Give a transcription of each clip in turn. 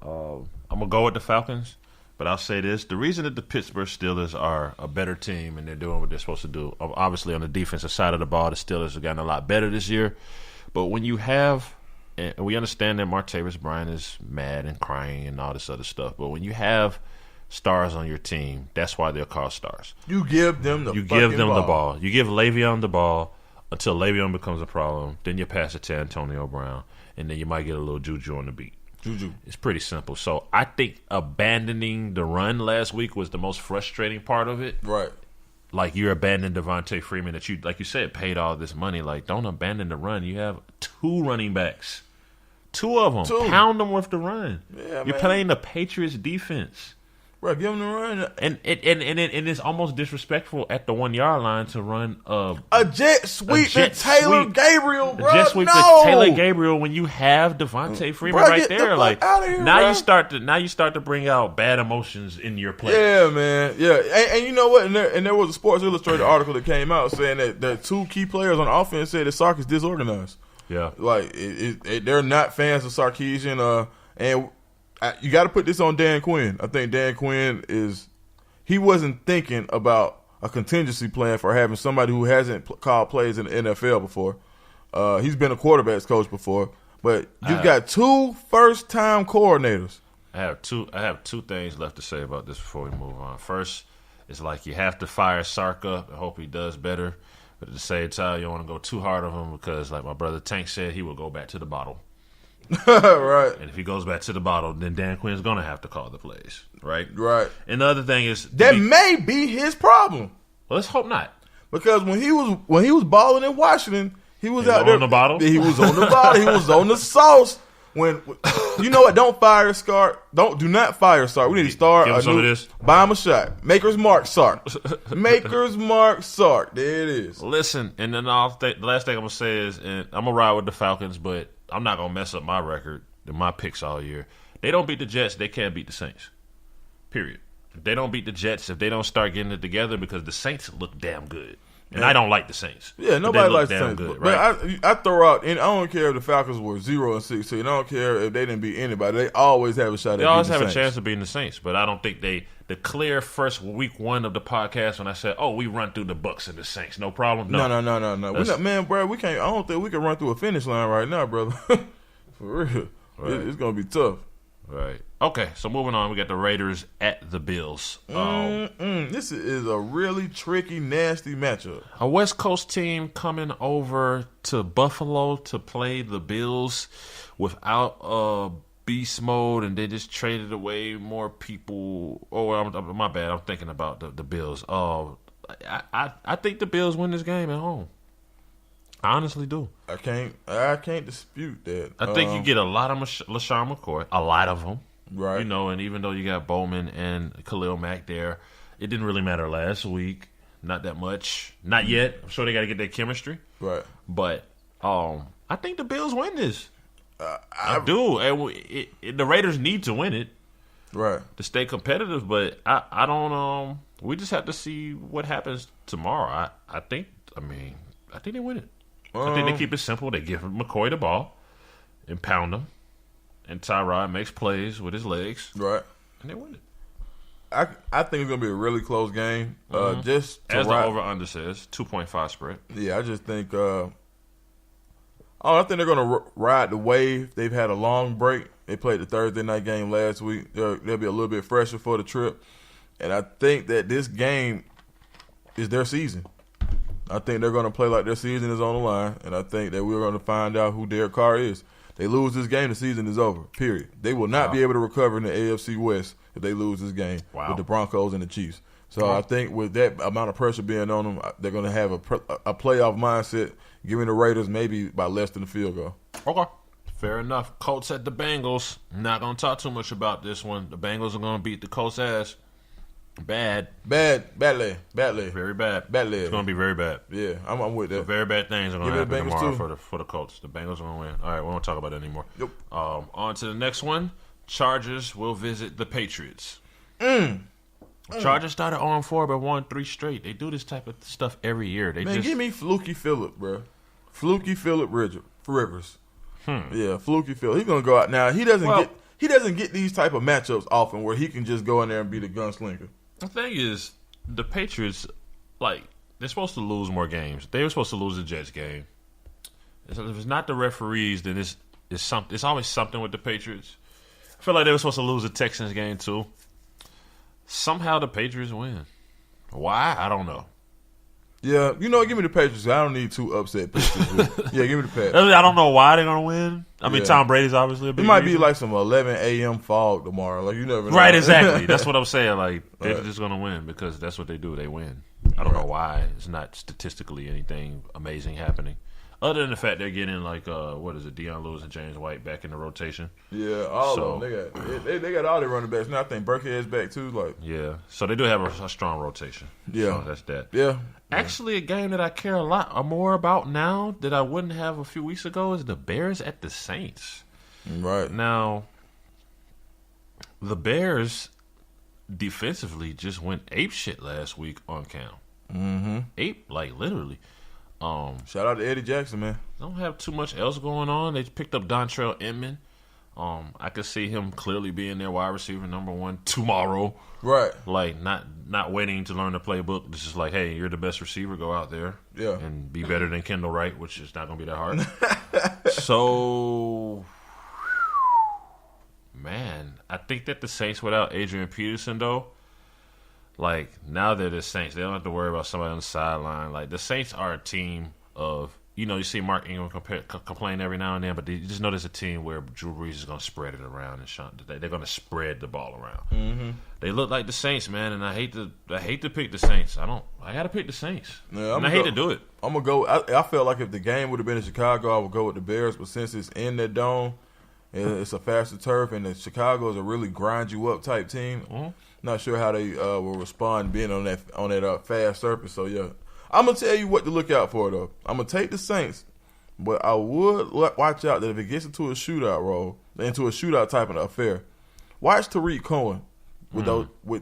I'm going to go with the Falcons, but I'll say this. The reason that the Pittsburgh Steelers are a better team and they're doing what they're supposed to do, obviously on the defensive side of the ball, the Steelers have gotten a lot better this year. But when you have, and we understand that Martavis Bryant is mad and crying and all this other stuff, but when you have stars on your team, that's why they're called stars. You give them the ball. You give Le'Veon the ball until Le'Veon becomes a problem. Then you pass it to Antonio Brown, and then you might get a little juju on the beat. It's pretty simple. So I think abandoning the run last week was the most frustrating part of it. Right. Like, you're abandoning Devontae Freeman that you, like you said, paid all this money. Like, don't abandon the run. You have 2 running backs. 2 of them. 2. Pound them with the run. Yeah, you're playing the Patriots defense. Bro, give him the run. And it's almost disrespectful at the 1 yard line to run a jet sweep to Taylor Gabriel, bro. A jet sweep to Taylor Gabriel when you have Devontae Freeman right there. Like, here, now bro. you start to bring out bad emotions in your play. Yeah, man. Yeah, and you know what? And there was a Sports Illustrated article that came out saying that the 2 key players on offense said that Sark is disorganized. Yeah, like they're not fans of Sarkisian. And you got to put this on Dan Quinn. I think Dan Quinn he wasn't thinking about a contingency plan for having somebody who hasn't called plays in the NFL before. He's been a quarterbacks coach before, but you've got 2 first-time coordinators. I have two things left to say about this before we move on. First, it's like you have to fire Sark up and hope he does better, but at the same time, you don't want to go too hard on him because, like my brother Tank said, he will go back to the bottle. Right. And if he goes back to the bottle, then Dan Quinn's going to have to call the plays. Right? Right. And the other thing is that may be his problem. Well, let's hope not. Because when he was balling in Washington, he was out there on the bottle. He was on the bottle. He was on the sauce. When you know what? Don't fire Sark. Do not fire Sark. We need to start. Give him some of this. Buy him a shot. Maker's Mark Sark. Maker's Mark Sark. There it is. Listen, and then the last thing I'm gonna say is, and I'm gonna ride with the Falcons, but I'm not gonna mess up my record and my picks all year. They don't beat the Jets, they can't beat the Saints. Period. If they don't beat the Jets, if they don't start getting it together, because the Saints look damn good. And I don't like the Saints. Yeah, nobody likes the Saints. Good, but right? I throw out, and I don't care if the Falcons were 0-16. I don't care if they didn't beat anybody. They always have a shot at beating the Saints. They always have a chance of beating the Saints, but I don't think the clear first week 1 of the podcast when I said, we run through the Bucs and the Saints. No problem? No. No. Man, bro, we can't. I don't think we can run through a finish line right now, brother. For real. Right. It's going to be tough. Right. Okay, so moving on, we got the Raiders at the Bills. This is a really tricky, nasty matchup. A West Coast team coming over to Buffalo to play the Bills without beast mode, and they just traded away more people. My bad. I'm thinking about the Bills. I think the Bills win this game at home. I honestly do. I can't dispute that. I think you get a lot of LaShawn McCoy, a lot of them. Right. You know, and even though you got Bowman and Khalil Mack there, it didn't really matter last week. Not that much. Not yet. I'm sure they got to get their chemistry. Right. But I think the Bills win this. I do. And the Raiders need to win it. Right. To stay competitive, but I don't we just have to see what happens tomorrow. I think they win it. I think they keep it simple. They give McCoy the ball and pound him. And Tyrod makes plays with his legs. Right. And they win it. I think it's going to be a really close game. Just as the over-under says, 2.5 spread. Yeah, I just think I think they're going to ride the wave. They've had a long break. They played the Thursday night game last week. They'll be a little bit fresher for the trip. And I think that this game is their season. I think they're going to play like their season is on the line, and I think that we're going to find out who Derek Carr is. They lose this game, the season is over, period. They will not be able to recover in the AFC West if they lose this game with the Broncos and the Chiefs. So I think with that amount of pressure being on them, they're going to have a playoff mindset, giving the Raiders maybe by less than a field goal. Okay. Fair enough. Colts at the Bengals. Not going to talk too much about this one. The Bengals are going to beat the Colts' ass. Badly. Very bad. Badly. It's going to be very bad. Yeah, I'm with that. So very bad things are going to happen tomorrow for the Colts. The Bengals are going to win. All right, we won't talk about that anymore. Yep. On to the next one. Chargers will visit the Patriots. Chargers started 0-4 but won 3 straight. They do this type of stuff every year. Give me Fluky Phillip, bro. Fluky Phillip Rivers. Yeah, Fluky Phillip. He's going to go out now. He he doesn't get these type of matchups often where he can just go in there and be the gunslinger. The thing is, the Patriots, like, they're supposed to lose more games. They were supposed to lose the Jets game. If it's not the referees, then it's always something with the Patriots. I feel like they were supposed to lose the Texans game too. Somehow the Patriots win. Why? I don't know. Yeah, give me the Patriots. I don't need two upset Patriots. Yeah, give me the Patriots. I don't know why they're gonna win. I mean, Tom Brady's obviously a big. It might reason. be like some 11 a.m. fog tomorrow. Like you never know. Right, exactly. That's what I'm saying. Like they're just gonna win because that's what they do. They win. I don't know why. It's not statistically anything amazing happening. Other than the fact they're getting like Deion Lewis and James White back in the rotation. Yeah, all of them. They got all their running backs. Now I think Burkhead's back too. Like so they do have a strong rotation. Yeah, so that's that. Yeah. Actually, a game that I care a lot more about now that I wouldn't have a few weeks ago is the Bears at the Saints. Right now, the Bears defensively just went apeshit last week on Cam. Mm-hmm. Ape, like literally. Shout out to Eddie Jackson, man. Don't have too much else going on. They picked up Dontrell Inman. I could see him clearly being their wide receiver number one tomorrow. Right. Like not waiting to learn the playbook. It's just like, hey, you're the best receiver. Go out there and be better than Kendall Wright, which is not going to be that hard. So, man, I think that the Saints without Adrian Peterson, though, like, now they're the Saints. They don't have to worry about somebody on the sideline. Like, the Saints are a team of, you see Mark Ingram complain every now and then, but you just know there's a team where Drew Brees is going to spread it around, and they're going to spread the ball around. Mm-hmm. They look like the Saints, man, and I hate to pick the Saints. I got to pick the Saints. Yeah, I hate to do it. I'm going to go. I felt like if the game would have been in Chicago, I would go with the Bears, but since it's in the dome, it's a faster turf, and the Chicago is a really grind you up type team. Mm-hmm. Not sure how they will respond being on that fast surface. So yeah, I'm gonna tell you what to look out for though. I'm gonna take the Saints, but I would watch out that if it gets into a shootout type of affair, watch Tariq Cohen with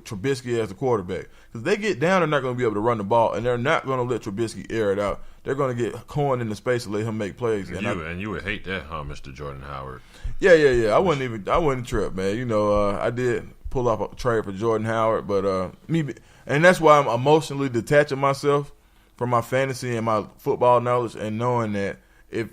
Trubisky as the quarterback, because they get down, they're not gonna be able to run the ball, and they're not gonna let Trubisky air it out. They're gonna get Cohen in the space to let him make plays. And you would hate that, huh, Mr. Jordan Howard? Yeah. I wouldn't trip, man. I did pull off a trade for Jordan Howard, but and that's why I'm emotionally detaching myself from my fantasy and my football knowledge, and knowing that if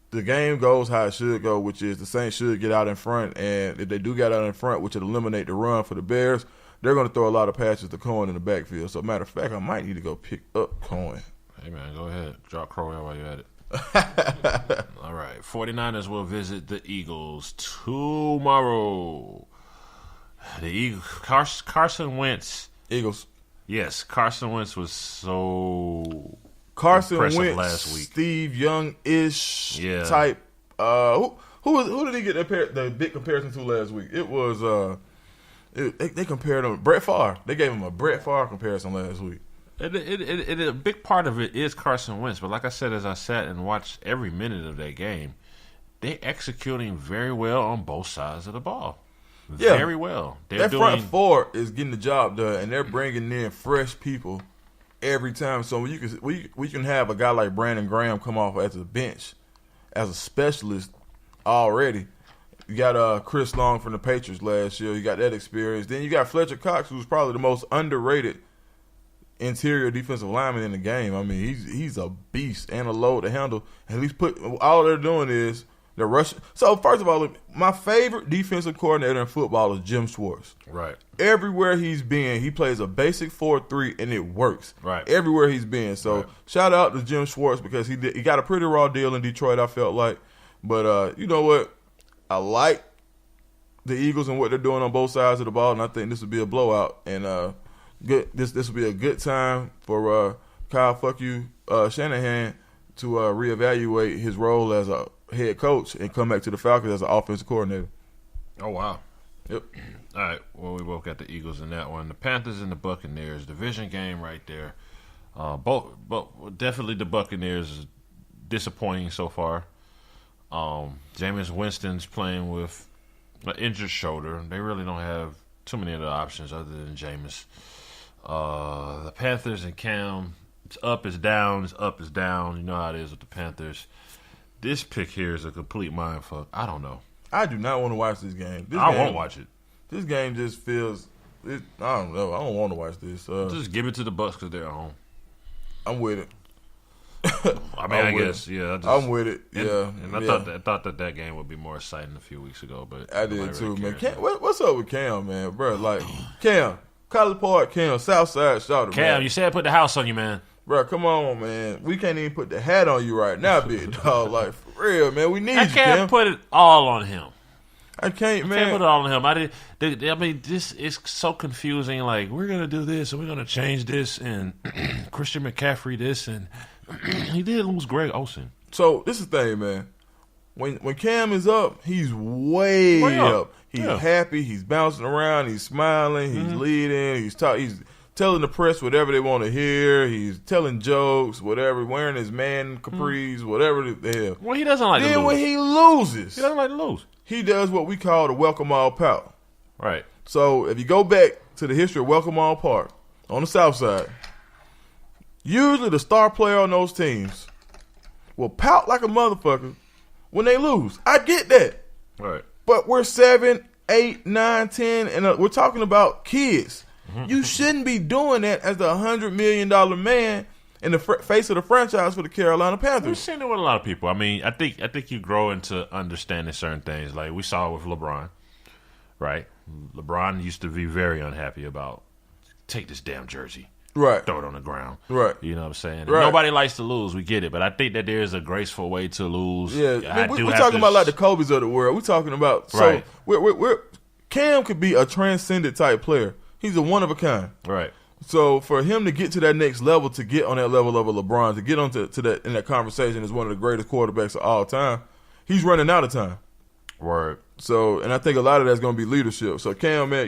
the game goes how it should go, which is the Saints should get out in front, and if they do get out in front, which would eliminate the run for the Bears, they're going to throw a lot of passes to Cohen in the backfield. So, matter of fact, I might need to go pick up Cohen. Hey, man, go ahead. Drop Crowell while you're at it. All right. 49ers will visit the Eagles tomorrow. The Eagles, Carson Wentz. Eagles. Yes, Carson Wentz was so Carson impressive Wentz last week. Steve Young-ish type. Who did he get the big comparison to last week? It was they compared him Brett Favre. They gave him a Brett Favre comparison last week. A big part of it is Carson Wentz, but like I said, as I sat and watched every minute of that game, they're executing very well on both sides of the ball. Yeah. Very well. Front four is getting the job done, and they're bringing in fresh people every time. So we can have a guy like Brandon Graham come off as a bench, as a specialist already. You got Chris Long from the Patriots last year. You got that experience. Then you got Fletcher Cox, who's probably the most underrated interior defensive lineman in the game. I mean, he's a beast and a load to handle. At least all they're doing is they're rushing. So first of all, look, my favorite defensive coordinator in football is Jim Schwartz. Right. Everywhere he's been, he plays a basic 4-3 and it works. Right. Everywhere he's been. So shout out to Jim Schwartz, because he got a pretty raw deal in Detroit, I felt like. But you know what? I like the Eagles and what they're doing on both sides of the ball, and I think this will be a blowout. And this will be a good time for Kyle Shanahan to reevaluate his role as a head coach and come back to the Falcons as an offensive coordinator. Oh, wow. Yep. All right. Well, we both got the Eagles in that one. The Panthers and the Buccaneers, division game right there. Both definitely the Buccaneers is disappointing so far. Jameis Winston's playing with an injured shoulder. They really don't have too many other options other than Jameis. The Panthers and Cam, it's up, it's down, it's up, it's down. You know how it is with the Panthers. This pick here is a complete mindfuck. I don't know. I do not want to watch this game. I won't watch it. This game just feels. I don't know. I don't want to watch this. Just give it to the Bucs because they're at home. I'm with it. I mean, I guess, yeah. I'm with it, yeah. And I thought that game would be more exciting a few weeks ago, but I did too, man. What's up with Cam, man, bro? Like Cam, College Park, Cam, Southside, shouter, Cam, man. you said put the house on you, man. Bro, come on, man. We can't even put the hat on you right now, big dog. Like for real, man. We need you, Cam. I can't put it all on him. I can't, man. I can't put it all on him. I mean, this is so confusing. Like, we're going to do this, and we're going to change this, and Christian McCaffrey this, and he did lose Greg Olsen. So, this is the thing, man. When Cam is up, he's way up. He's happy. He's bouncing around. He's smiling. He's leading. He's telling the press whatever they want to hear. He's telling jokes, whatever, wearing his man capris, whatever the hell. Well, he doesn't like to lose. Then when he loses, he doesn't like to lose. He does what we call the welcome all pout. Right. So if you go back to the history of Welcome All Park on the South Side, usually the star player on those teams will pout like a motherfucker when they lose. I get that. Right. But we're 7, 8, 9, 10, and we're talking about kids. You shouldn't be doing that as the $100 million man in the face of the franchise for the Carolina Panthers. We've seen it with a lot of people. I mean, I think you grow into understanding certain things. Like we saw with LeBron, right? LeBron used to be very unhappy about take this damn jersey, right? Throw it on the ground, right? You know what I'm saying? Right. Nobody likes to lose. We get it, but I think that there is a graceful way to lose. Yeah, we're talking about like the Kobe's of the world. We're talking about right. We're Cam could be a transcendent type player. He's a one of a kind, right? So for him to get to that next level, to get on that level of a LeBron, to get onto that in that conversation as one of the greatest quarterbacks of all time, he's running out of time. Word. So, and I think a lot of that's going to be leadership. So Cam, man,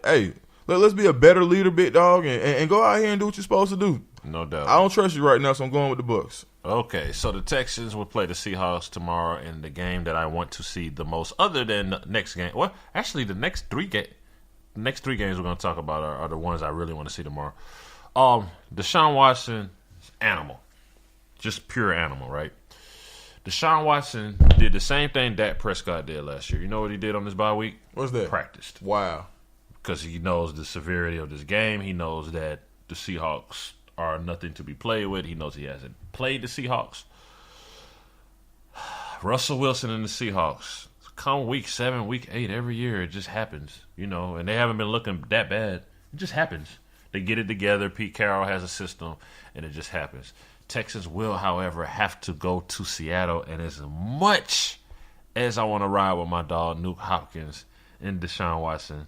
hey, let's be a better leader, big dog, and go out here and do what you're supposed to do. No doubt. I don't trust you right now, so I'm going with the Bucs. Okay, so the Texans will play the Seahawks tomorrow in the game that I want to see the most, other than the next game. Well, actually, the next three games we're going to talk about are the ones I really want to see tomorrow. Deshaun Watson, animal. Just pure animal, right? Deshaun Watson did the same thing Dak Prescott did last year. You know what he did on this bye week? What's that? Practiced. Wow. Because he knows the severity of this game. He knows that the Seahawks are nothing to be played with. He knows he hasn't played the Seahawks. Russell Wilson and the Seahawks. Come week 7, week 8, every year it just happens, and they haven't been looking that bad. It just happens. They get it together. Pete Carroll has a system, and it just happens. Texans will, however, have to go to Seattle, and as much as I want to ride with my dog, Nuke Hopkins and Deshaun Watson,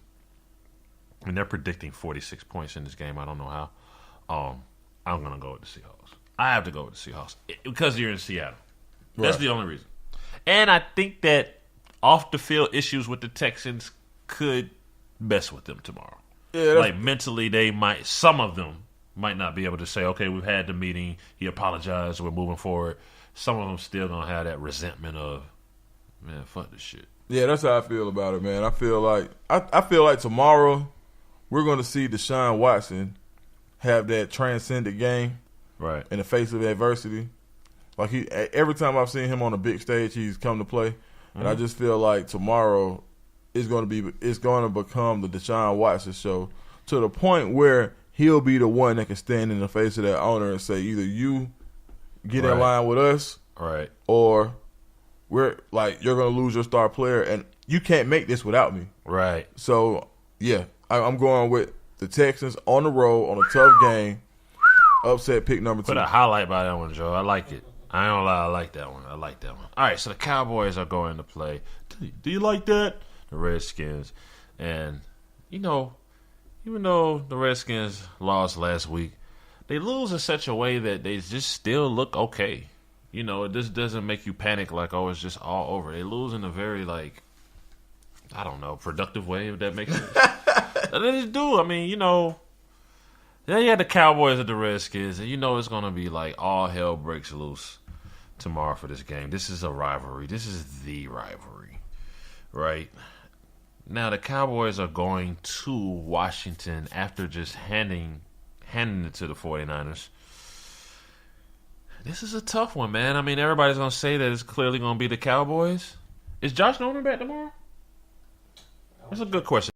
and they're predicting 46 points in this game, I don't know how, I'm going to go with the Seahawks. I have to go with the Seahawks because you're in Seattle. That's the only reason. And I think that off-the-field issues with the Texans could mess with them tomorrow. Yeah, like mentally, some of them might not be able to say, okay, we've had the meeting, he apologized, we're moving forward. Some of them still going to have that resentment of, man, fuck this shit. Yeah, that's how I feel about it, man. I feel like tomorrow we're going to see Deshaun Watson have that transcendent game right in the face of adversity. Like every time I've seen him on a big stage, he's come to play. And I just feel like tomorrow it's going to become the Deshaun Watson show to the point where he'll be the one that can stand in the face of that owner and say, either you get in line with us, right, or you're going to lose your star player, and you can't make this without me. Right. So yeah, I'm going with the Texans on the road on a tough game. Upset pick number 2. Put a highlight by that one, Joe. I like it. I ain't gonna lie, I like that one. All right, so the Cowboys are going to play. Do you like that? The Redskins. And, even though the Redskins lost last week, they lose in such a way that they just still look okay. It just doesn't make you panic like, oh, it's just all over. They lose in a very, I don't know, productive way, if that makes sense. They just do. I mean, then you had the Cowboys and the Redskins, and it's going to be like all hell breaks loose tomorrow for this game. This is a rivalry. This is the rivalry, right? Now, the Cowboys are going to Washington after just handing it to the 49ers. This is a tough one, man. I mean, everybody's going to say that it's clearly going to be the Cowboys. Is Josh Norman back tomorrow? That's a good question.